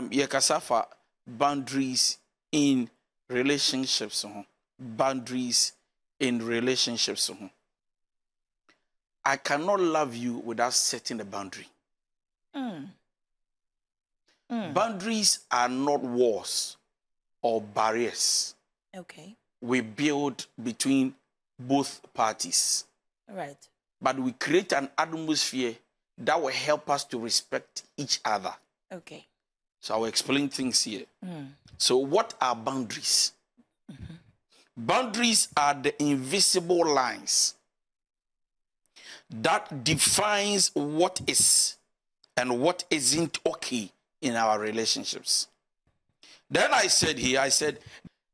Yekasafa boundaries in relationships. Boundaries in relationships. I cannot love you without setting a boundary. Boundaries are not walls or barriers. Okay. We build between both parties. Right. But we create an atmosphere that will help us to respect each other. Okay. So I'll explain things here. So what are boundaries? Boundaries are the invisible lines that defines what is and what isn't okay in our relationships. Then I said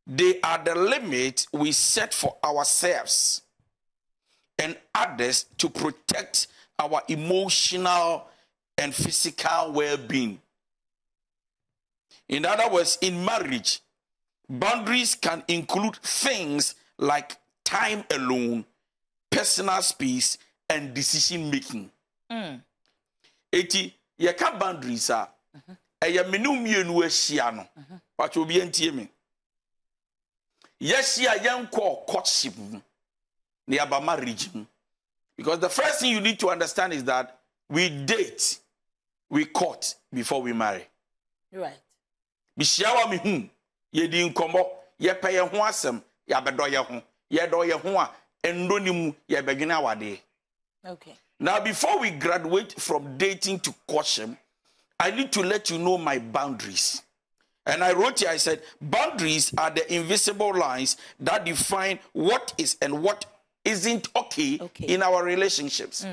they are the limits we set for ourselves and others to protect our emotional and physical well-being. In other words, in marriage, boundaries can include things like time alone, personal space, and decision-making. Eti, ye ka boundaries are. Eya menu mienu ahyia no. But obi entie me. Yes, ya yenko courtship. Ni aba marriage. Because the first thing you need to understand is that we date, we court before we marry. Right. Bishiawa mi hu, ye di nkomo, ye pe ye ho asem, ya bedo ye ho. Ye do ye ho a endo ni mu ye bedwene awade. Okay. Now before we graduate from dating to courtship, I need to let you know my boundaries. And I wrote here, I said, boundaries are the invisible lines that define what is and what isn't okay in our relationships.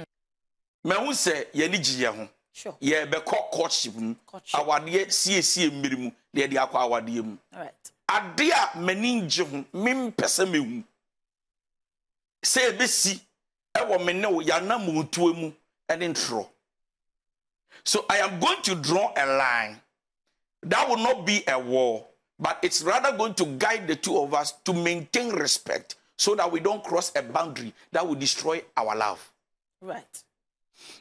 Me hu say ye ni giye ho. Sure. Ye be courtship mu. Awade sie mmiri mu, de de akwa awade mu. All right. Ade a mani nge ho, mem pese me hu. Say be si ewo me ne wo ya na mu tuo mu ene ntro. So I am going to draw a line that will not be a wall, but it's rather going to guide the two of us to maintain respect so that we don't cross a boundary that will destroy our love. Right.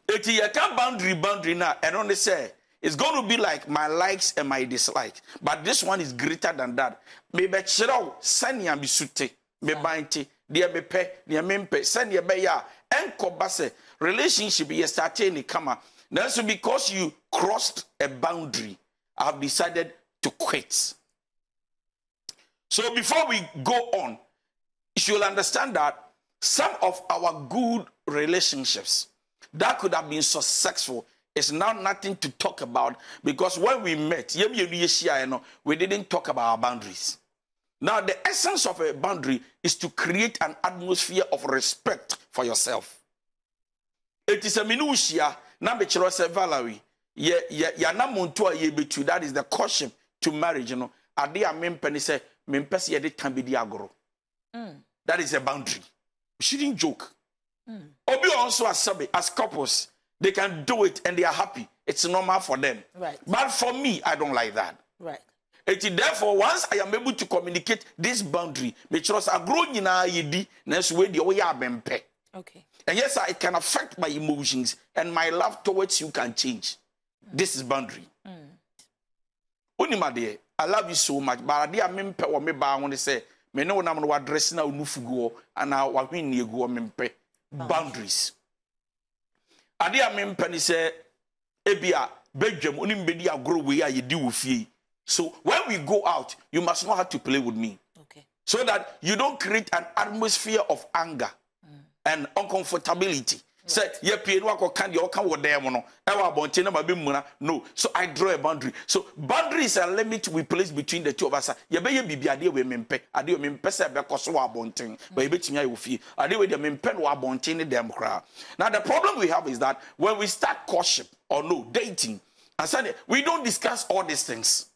If you can't boundary now, and only say it's going to be like my likes and my dislikes, but this one is greater than that. Maybe chiro sani ambisute, me bainte, dia me pe, dia mempe, sani be ya, enko base relationship ye starting ni kama. Now, so because you crossed a boundary, I have decided to quit. So before we go on, you should understand that some of our good relationships that could have been successful is now nothing to talk about because when we met, we didn't talk about our boundaries. Now, the essence of a boundary is to create an atmosphere of respect for yourself. It is a minutia. Na be chiro se Valerie ya na monto a ye betu, that is the courtship to marriage, ade a mempeni say mempese ye de kan be di agoro. That is a boundary. We shouldn't joke. Obi also as couples, they can do it and they are happy. It's normal for them. Right. But for me, I don't like that. Right. Therefore, once I am able to communicate this boundary, me chiro sa agro nyina ye di na so we de wo ya bempe. Okay. And yes, it can affect my emotions and my love towards you can change. This is boundary. Unimade, I love you so much, but I dear mempe or me ba want to say, me no na mo address na unufugo and na wa hwin ye go mempe. Boundaries. I dear mempe ni say ebia bedwam onim bedi agro we a ye di wo fie. So when we go out, you must know how to play with me. Okay. So that you don't create an atmosphere of anger and uncomfortability. Say, ye pay no can you can what them no. No. So I draw a boundary. So boundary is a limit we place between the two of us. Ye be ye bibi ade we mempe. Ade we mempe se be koso wa bonten. But ye betimi ayo fie. Ade we de mempe no abonten dem kra. Now the problem we have is that when we start courtship or no dating, and suddenly we don't discuss all these things.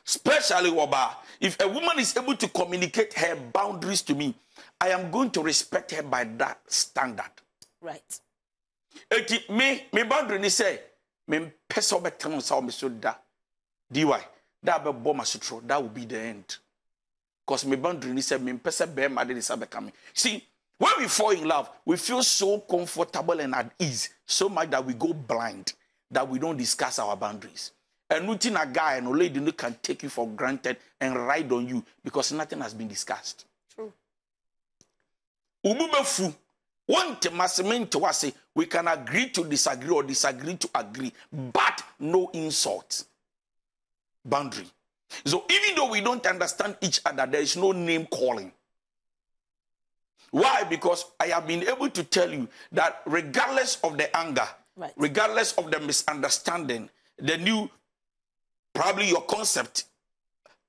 Especially if a woman is able to communicate her boundaries to me, I am going to respect her by that standard. Right. Me boundary ni say me person be tell so me so da. DY that be bomb asutro, that will be the end. Because me boundary ni say me person be ma dey say be coming. See, when we fall in love, we feel so comfortable and at ease, so much that we go blind, that we don't discuss our boundaries. And nothing a guy and a lady no can take you for granted and ride on you because nothing has been discussed. True. Ububefu. One masimenti wase, we can agree to disagree or disagree to agree, but no insult. Boundary. So even though we don't understand each other, there is no name calling. Why? Because I have been able to tell you that regardless of the anger, Right. regardless of the misunderstanding, the new, probably your concept,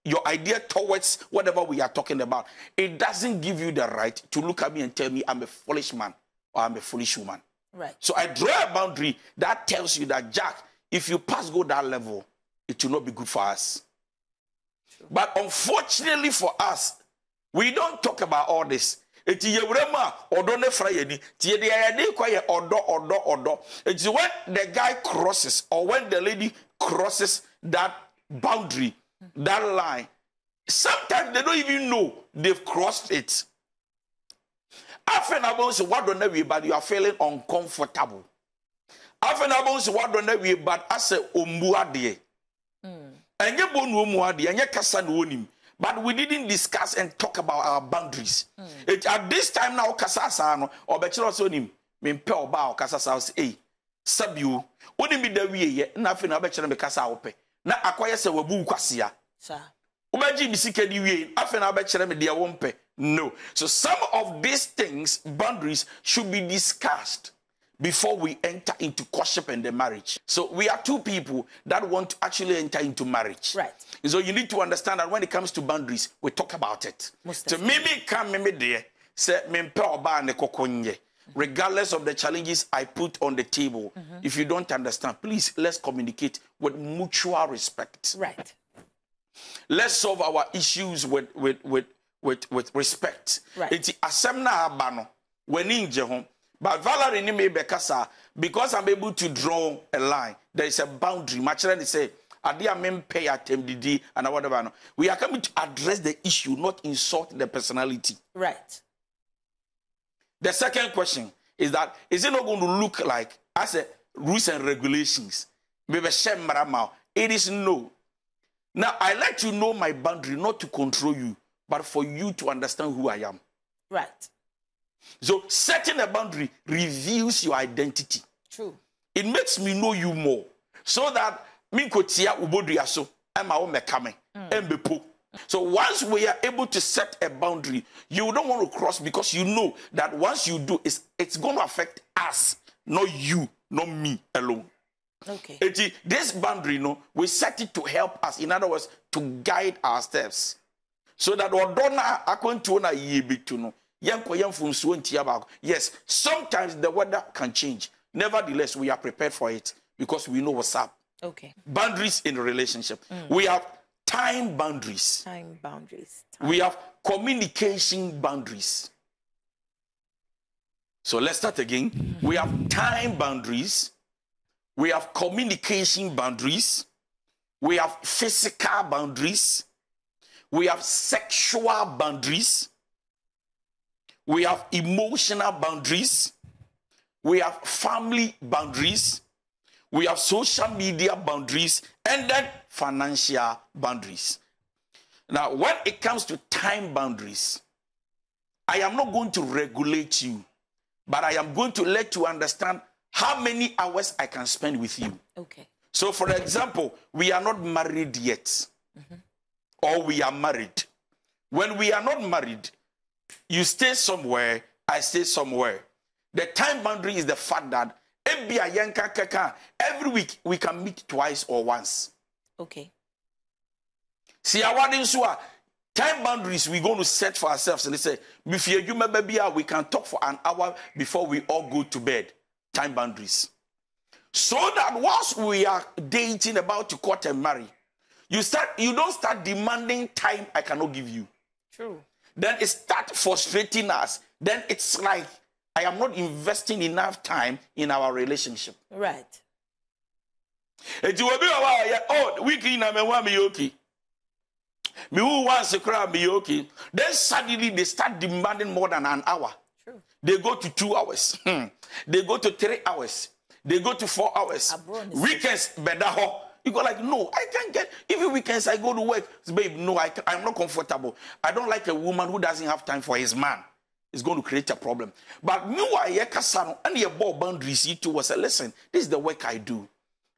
your idea towards whatever we are talking about, it doesn't give you the right to look at me and tell me I'm a foolish man or I'm a foolish woman. Right. So I draw a boundary that tells you that, Jack, if you go that level, it will not be good for us. True. But unfortunately for us, we don't talk about all this. It's when the guy crosses or when the lady crosses that boundary, that line, sometimes they don't even know they've crossed it. Often about say what don't know but you are feeling uncomfortable. Often about say what don't know but as a ombuade. And you bonu omuade and you kasa no onim. But we didn't discuss and talk about our boundaries. At this time now, Kasasa no or bachelor sonim, mean pel bow Kasasa say, Sabu, only be the way, nothing about bachelor Kasa ope. Na acquire se wabu kwasia. Sir. Ubaji bisike di way, often I bachelor me dear wompe. No. So some of these things, boundaries, should be discussed before we enter into courtship and the marriage. So we are two people that want to actually enter into marriage. Right. So you need to understand that when it comes to boundaries, we talk about it. So maybe come me there, say me oba ne kokonye. Regardless of the challenges I put on the table, if you don't understand, please let's communicate with mutual respect. Right. Let's solve our issues with respect. Right. It's asemna abano when in home. But Valerie ni me bekasa because I'm able to draw a line. There is a boundary. Machira say, "Adia men pay attempt and whatever." No. We are coming to address the issue, not insult the personality. Right. The second question is that is it not going to look like as a rules and regulations? Maybe it is no. Now I like to know my boundary, not to control you, but for you to understand who I am. Right. So setting a boundary reveals your identity. True. It makes me know you more. So that me kotia ubodriaso am our mekame embepo. So once we are able to set a boundary, you don't want to cross because you know that once you do, it's going to affect us, not you, not me alone. Okay. This boundary, no, we set it to help us. In other words, to guide our steps. So that odona akwentuna yebitu no. Yes, sometimes the weather can change. Nevertheless, we are prepared for it because we know what's up. Okay. Boundaries in a relationship. We have time boundaries. Time boundaries. We have communication boundaries. So let's start again. We have time boundaries. We have communication boundaries. We have physical boundaries. We have sexual boundaries. We have emotional boundaries. We have family boundaries. We have social media boundaries. And then financial boundaries. Now, when it comes to time boundaries, I am not going to regulate you, but I am going to let you understand how many hours I can spend with you. Okay. So, for example, we are not married yet. Or we are married. When we are not married, you stay somewhere, I stay somewhere. The time boundary is the fact that every week we can meet twice or once. Okay. See, our time boundaries we're going to set for ourselves. And they say, we can talk for an hour before we all go to bed. Time boundaries. So that once we are dating, about to court and marry, you don't start demanding time I cannot give you. True. Then it starts frustrating us. Then it's like I am not investing enough time in our relationship. Right. Oh, weekly na me wa me okay. Me who wants to cry me okay. Then suddenly they start demanding more than an hour. True. They go to 2 hours. They go to 3 hours. They go to 4 hours. Weekends better ho. You go like, no, I can't get, even weekends I go to work. Babe, no, I'm not comfortable. I don't like a woman who doesn't have time for his man. It's going to create a problem. But meanwhile, Yekasano, and your boundaries, you two was, listen, this is the work I do.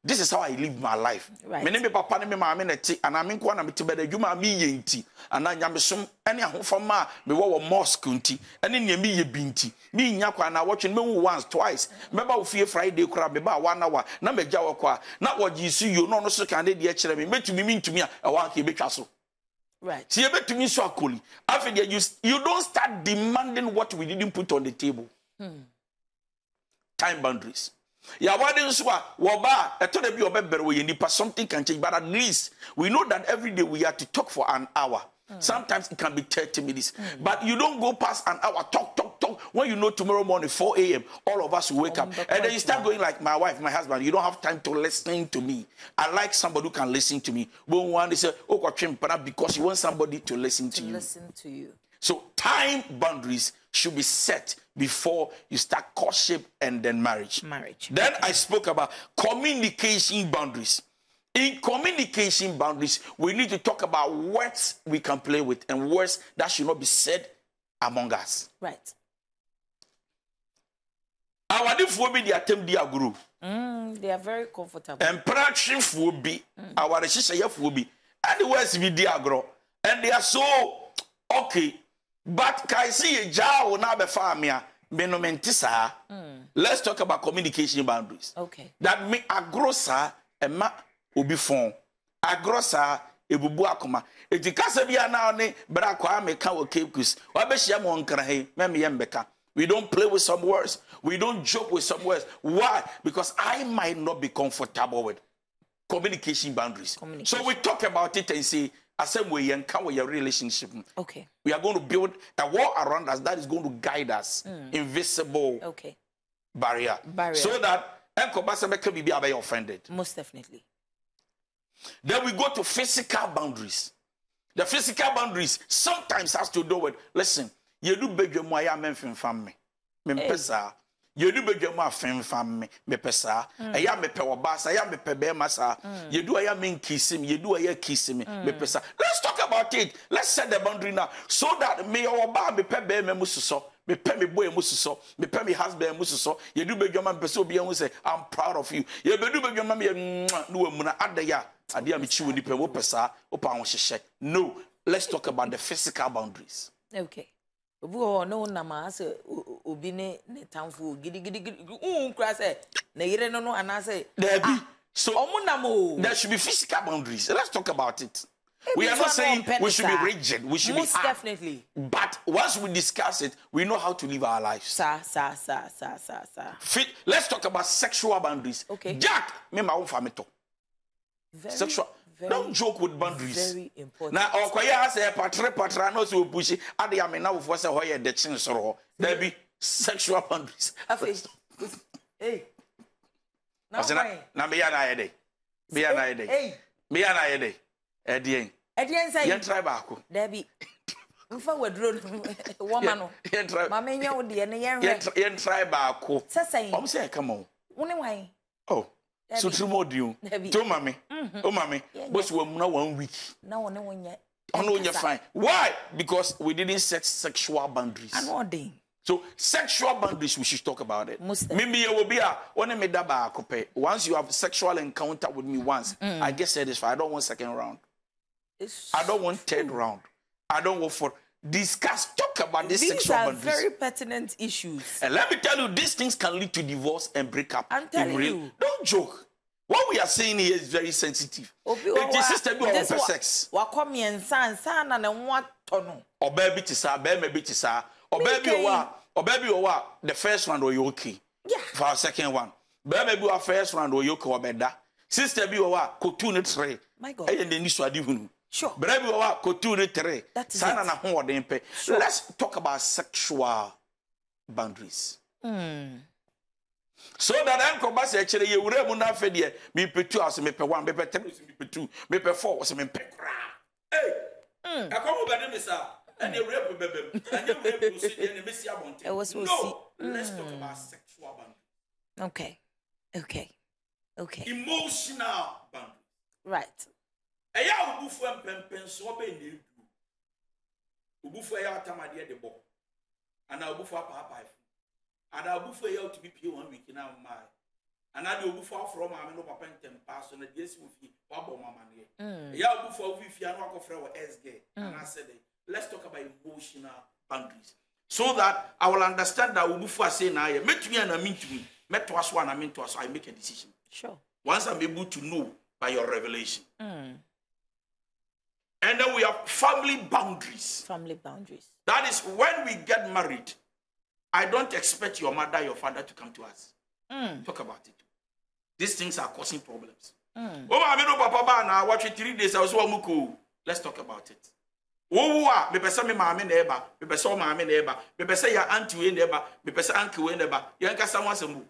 This is how I live my life. Right. Me name papa me mama na ti and I mean kwa na me ti be da dwuma me yenti and na nyamesom ene ahofama me wo mosque nti ene ne me ye binti me nya kwa na watch me once twice me ba ofie Friday kura me ba 1 hour na me gya wo kwa na wo gi su yo no so kan de e kire me metumi mintumi a e wa ka betwa so. Right. See, you so akoli. After you don't start demanding what we didn't put on the table. Time boundaries. Yeah, what is what? Woba, I told you about we need something can change, but at least we know that every day we have to talk for an hour. Sometimes it can be 30 minutes, but you don't go past an hour. Talk. When you know tomorrow morning 4 a.m., all of us will wake up, and then you start going like my wife, my husband. You don't have time to listen to me. I like somebody who can listen to me. When one say, "Oh, because you want somebody to listen to you." Listen to you. So time boundaries should be set before you start courtship and then marriage. Then I spoke about communication boundaries. In communication boundaries, we need to talk about words we can play with and words that should not be said among us. Right. Our different be the attempt dia group. They are very comfortable. And practice will be our relationship will be and the words be dia grow. And they are so okay. But can see a jar na be famia menomentisa. Let's talk about communication boundaries. Okay. That me agrosa and ma obi phone. Agrosa ebubu akoma. Eti kasa bia na ne bra kwa me ka o kekus. Wa be hia mo nkra he me yembeka. We don't play with some words. We don't joke with some words. Why? Because I might not be comfortable with communication boundaries. So we talk about it and say, same way you encounter your relationship. Okay. We are going to build a wall around us that is going to guide us. Invisible barrier. So that can be offended. Most definitely. Then we go to physical boundaries. The physical boundaries sometimes has to do with, listen, you do beg mo ya memfin fam me. Mempesa. You do beg mo afin fam me. Mepesa. Aya mepe obasa, aya mepe be masa. You do aya men kiss him, you do aya kiss me. Mepesa. Let's talk about it. Let's set the boundary now so that me oba mepe be me mususo. Me pay me boy mususo, me pay me husband mususo. You do beg your man person be able say I'm proud of you. You do beg your man no muna adaya. Adia me chi woni pe wo pesa, opa won hye. No, let's talk about the physical boundaries. Okay. Obu no na ma say obi ne tamfo gidi nkra say na yire no anase there be so omunamo there should be physical boundaries. Let's talk about it. We are not saying we should be rigid. We should most be definitely. But once we discuss it, we know how to live our lives. Let's talk about sexual boundaries. Okay. Jack, me my own family talk. Sexual. Don't joke with boundaries. Very important. Now, okoya say patra no so push. Ade ya me na wo say hoye de chin soro. There be sexual boundaries. Hey. Na me ya na yede. Me ya na yede. Hey. Me ya na yede. Edien say yen try baako there be mfa wadro woman no ma menya wo de ne yen try baako sesai say come on woni wan oh so true modium to mame oh mame boss we na 1 week na woni wonya ono wonya fine why? Because we didn't set sexual boundaries. So sexual boundaries, we should talk about it. Maybe you will be a once you have sexual encounter with me once, I get satisfied. I don't want second round. I don't want third round. I don't want for talk about this sexual boundaries. These are very pertinent issues. And let me tell you, these things can lead to divorce and breakup. I'm telling you. Don't joke. What we are saying here is very sensitive. The system be for sex. Wakomi and san and what tono. Or baby tisa, baby tisa. Or baby or the first round or you okay. Yeah. For our second one. Baby our first round or you okay or better. Sister be or kotune three. My God. And then this one. Sure. Baby or kotune three. That's it. Sure. Let's talk about sexual boundaries. So that I'm coming actually, you will remember na fedie. Me pe 2 as me pe 1, me pe 3, me pe 2, me pe 4, as me pe kra. Hey, I come over there, Mister. And you rape baby, and you rape see and me see about it. No, let's talk about sexual boundaries. Okay. Emotional boundaries. Right. Eya obufu empempen so be na edu. Obufu eya atamade de bo. Ana obufu apa. Ana obufu eya to be pay 1 week na ma. Ana de obufu afro ma me no papa ntem pass na de esi ofi wa bo mama ne. Eya obufu ofi fia no akofre wo SG. Ana said let's talk about emotional boundaries. So that I will understand that obufu say na ye metumi na mintumi. Meto aso na mento aso I make a decision. Sure. Once I'm able to know by your revelation. And then we have family boundaries. Family boundaries. That is when we get married, I don't expect your mother, your father to come to us. Talk about it. These things are causing problems. Oh, I mean, Papa, now watch it 3 days. I was one. Let's talk about it. Oh, me pesa me mama neighbor, me pesa mama neighbor, me pesa ya auntie neighbor, me pesa uncle neighbor. Yanka someone sembu.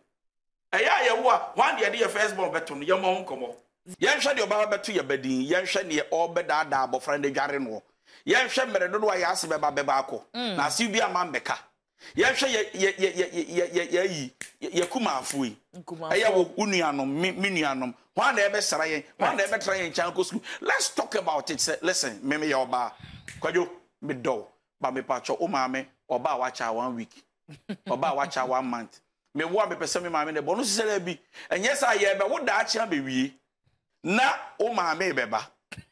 Eya ya wo one day the first born beto no yama honkomo. Yenhwe de oba beto ye bedin, yenhwe ne obeda da abofra de dware no. Yenhwe mere dodo ya ase beba ako. Na ase bi ama mbeka. Yenhwe ye kuma afui. Eya wo unuanom, minuanom. One day be sara yen, one day be tra yen chan ko school. Let's talk about it. Say, listen, me your oba. Kwajo me do ba me pacho o maame oba wacha 1 week oba wacha 1 month me wo me pese me maame ne bo no sisere bi enye sa ye be wo da achia be wie na o maame beba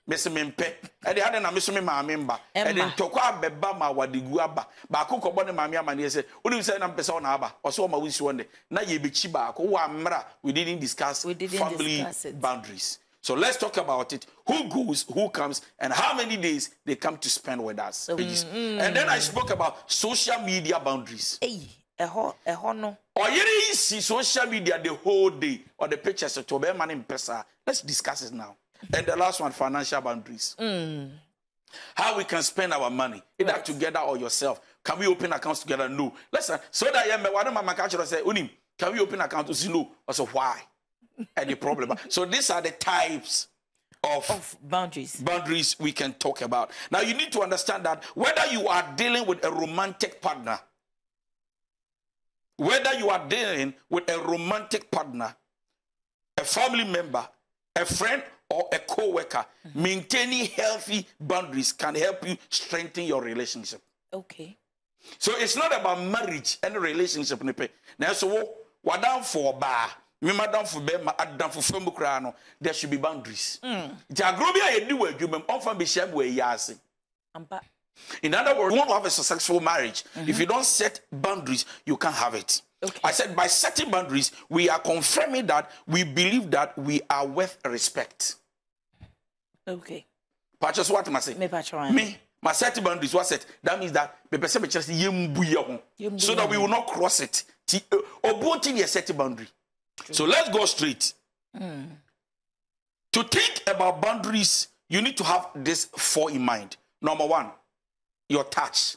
me se me mpe e de ade na me so me maame mba e de ntokwa beba ma wadegu aba ba akokko ne maame amane se oni se na mpese o na aba o so o ma wisi wonde na ye be chi ba ko wa mra we didn't discuss family boundaries. So let's talk about it. Who goes, who comes, and how many days they come to spend with us. And then I spoke about social media boundaries. Hey, no. Or you see social media the whole day, or the pictures of Tobe man in Pesa. Let's discuss it now. And the last one, financial boundaries. How we can spend our money, either together or yourself. Can we open accounts together? No. Listen, so that I say, Unim, can we open accounts? No. Also, why? Any problem. So these are the types of boundaries we can talk about. Now you need to understand that whether you are dealing with a romantic partner, a family member, a friend, or a co-worker, maintaining healthy boundaries can help you strengthen your relationship. Okay. So it's not about marriage and relationship. Now so what down for bar. Me madam for be ma adam for fam kra no there should be boundaries. Ti agrobia ye di wa adwumam onfa be sham we yase. Ampa. In other words, you want to have a successful marriage. If you don't set boundaries, you can't have it. Okay. I said by setting boundaries, we are confirming that we believe that we are worth respect. Okay. Patches what must say? Me, my setting boundaries was set. That means that me person be just yembu so that we will not cross it. Obotin ye setting boundary. So let's go straight. To think about boundaries, you need to have this 4 in mind. Number 1, your touch.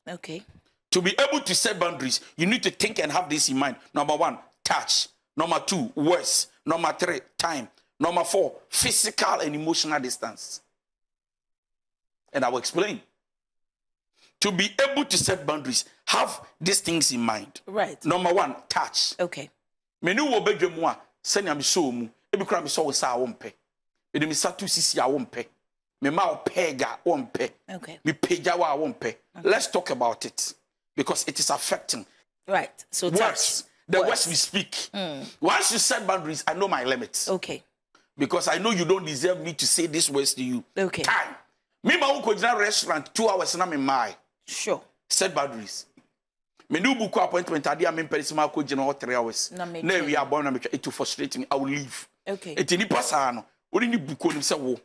Okay. To be able to set boundaries, you need to think and have this in mind. Number 1, touch. Number 2, words. Number 3, time. Number 4, physical and emotional distance. And I will explain. To be able to set boundaries, have these things in mind. Right. Number 1, touch. Okay. Menu wo bedwemu a senya me so mu ebi kura me so wo sa wo mpe. Edi me satu sisi a wo mpe. Me ma wo pega wo mpe. Okay. Me peja wa wo mpe. Let's talk about it because it is affecting. Right. So words. The words we speak. Once you set boundaries, I know my limits. Okay. Because I know you don't deserve me to say these words to you. Okay. Time. Me ma wo ko jina restaurant 2 hours na me mai. Sure. Set boundaries. Me no book appointment adi am perisima ko gina 3 hours. Na we are born na me it to frustrate me. I will leave. Okay. Eti ni pasa no. Ori ni book on say wo.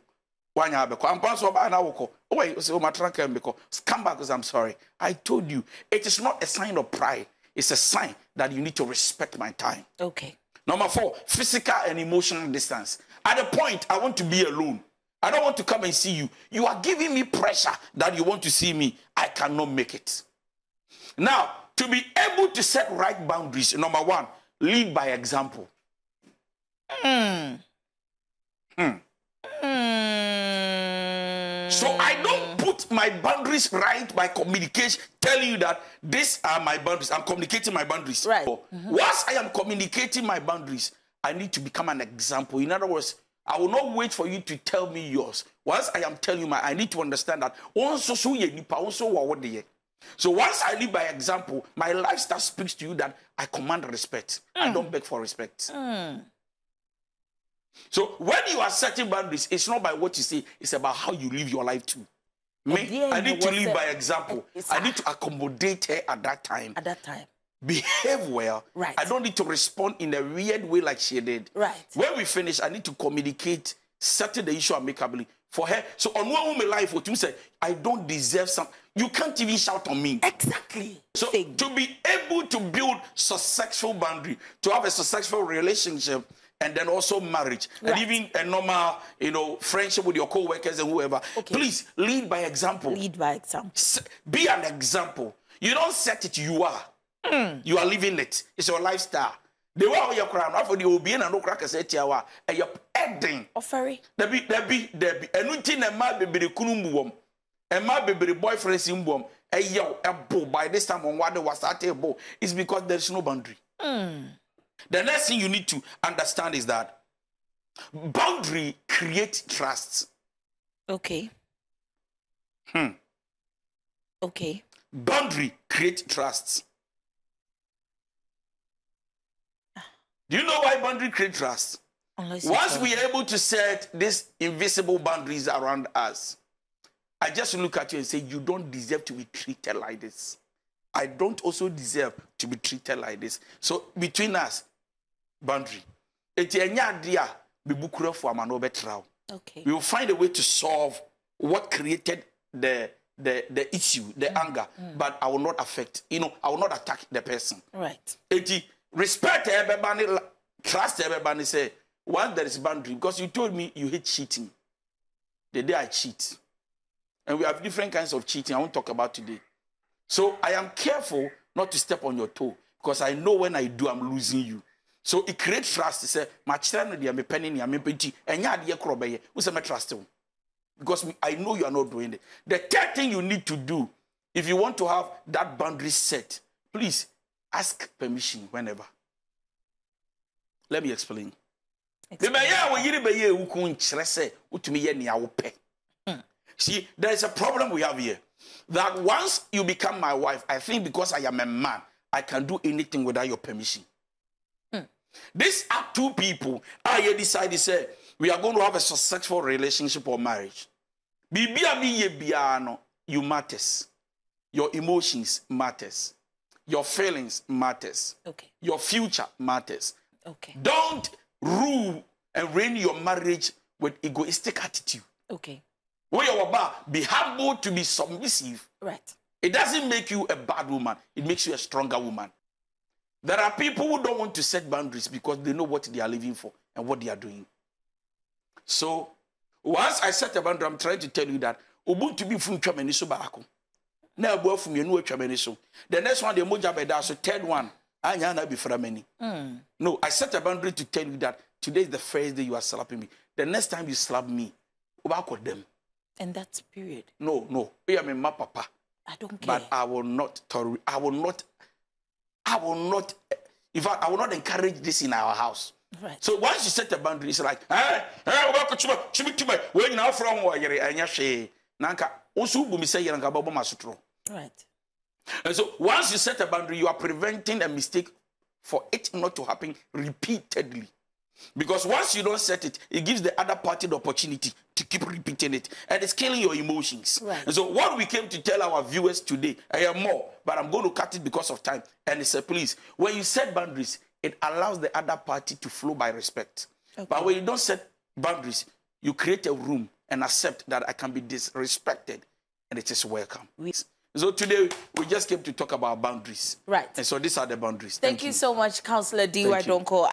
Wanya abeko. Ampa so ba na wo ko. Oh say o matranka mbeko. Come back because I'm sorry. I told you. It is not a sign of pride. It's a sign that you need to respect my time. Okay. Number 4, physical and emotional distance. At the point I want to be alone. I don't want to come and see you. You are giving me pressure that you want to see me. I cannot make it. Now, to be able to set right boundaries, number 1, lead by example. So I don't put my boundaries right by communication, telling you that these are my boundaries. I'm communicating my boundaries. Right. Once I am communicating my boundaries, I need to become an example. In other words, I will not wait for you to tell me yours. Once I am telling you my, I need to understand that also so ye nipa also what they. So once I live by example, my lifestyle speaks to you that I command respect. I don't beg for respect. So when you are setting boundaries, it's not by what you say, it's about how you live your life too. Me, I need to live by example. I need to accommodate her at that time. At that time. Behave well. Right. I don't need to respond in a weird way like she did. Right. When we finish, I need to communicate, settle the issue amicably for her. So on one woman life, what you say, I don't deserve some. You can't even shout on me. Exactly. So to be able to build successful boundary, to have a successful relationship, and then also marriage, right. and even a normal, friendship with your co-workers and whoever. Okay. Please lead by example. Lead by example. Be an example. You don't set it, you are. You are living it. It's your lifestyle. The way you crown, after the obedience and no crack as it yawa, and you're adding. Offering. There be. And no thing a man be the kunumbuum, a man be the boyfriend simbum, a yo, a bull by this time on what was at a bull. It's because there's no boundary. The next thing you need to understand is that boundary creates trust. Okay. Okay. Boundary creates trust. Do you know why boundary creates trust? Once we are able to set these invisible boundaries around us, I just look at you and say, you don't deserve to be treated like this. I don't also deserve to be treated like this. So between us, boundary. Okay. We will find a way to solve what created the issue, the anger, but I will not affect, I will not attack the person. Right. Respect everybody, trust everybody, say, once there is boundary, because you told me you hate cheating. The day I cheat. And we have different kinds of cheating I won't talk about today. So I am careful not to step on your toe, because I know when I do, I'm losing you. So it creates trust. It says, my children, they are penny, I'm penny, and ya dear crobby, who's a trust him. Because I know you are not doing it. The third thing you need to do, if you want to have that boundary set, please ask permission whenever. Let me explain. See, there is a problem we have here. That once you become my wife, I think because I am a man, I can do anything without your permission. These are two people. I decided, say, we are going to have a successful relationship or marriage. You matters. Your emotions matters. Your feelings matters. Okay. Your future matters. Okay. Don't rule and reign your marriage with egoistic attitude. Okay. When you're about, be humble to be submissive. Right. It doesn't make you a bad woman. It makes you a stronger woman. There are people who don't want to set boundaries because they know what they are living for and what they are doing. So, once I set a boundary, I'm trying to tell you that Ubuntu be from Chamaniso Barako. Now, both from your new Chamaniso. The next one, the Moja Beda, so third one, I be Frameni. No, I set a boundary to tell you that today is the first day you are slapping me. The next time you slap me, Ubako them. And that's period. No. I am my papa. I don't care. But I will not, in fact, I will not encourage this in our house. Right. So once you set a boundary, it's like, right. And so once you set a boundary, you are preventing a mistake for it not to happen repeatedly. Because once you don't set it, it gives the other party the opportunity to keep repeating it. And it's killing your emotions. Right. And so what we came to tell our viewers today, I am more, but I'm going to cut it because of time. And it's a please, when you set boundaries, it allows the other party to flow by respect. Okay. But when you don't set boundaries, you create a room and accept that I can be disrespected and it is welcome. So today, we just came to talk about boundaries. Right. And so these are the boundaries. Thank you so much, Councillor D.Y. Donko.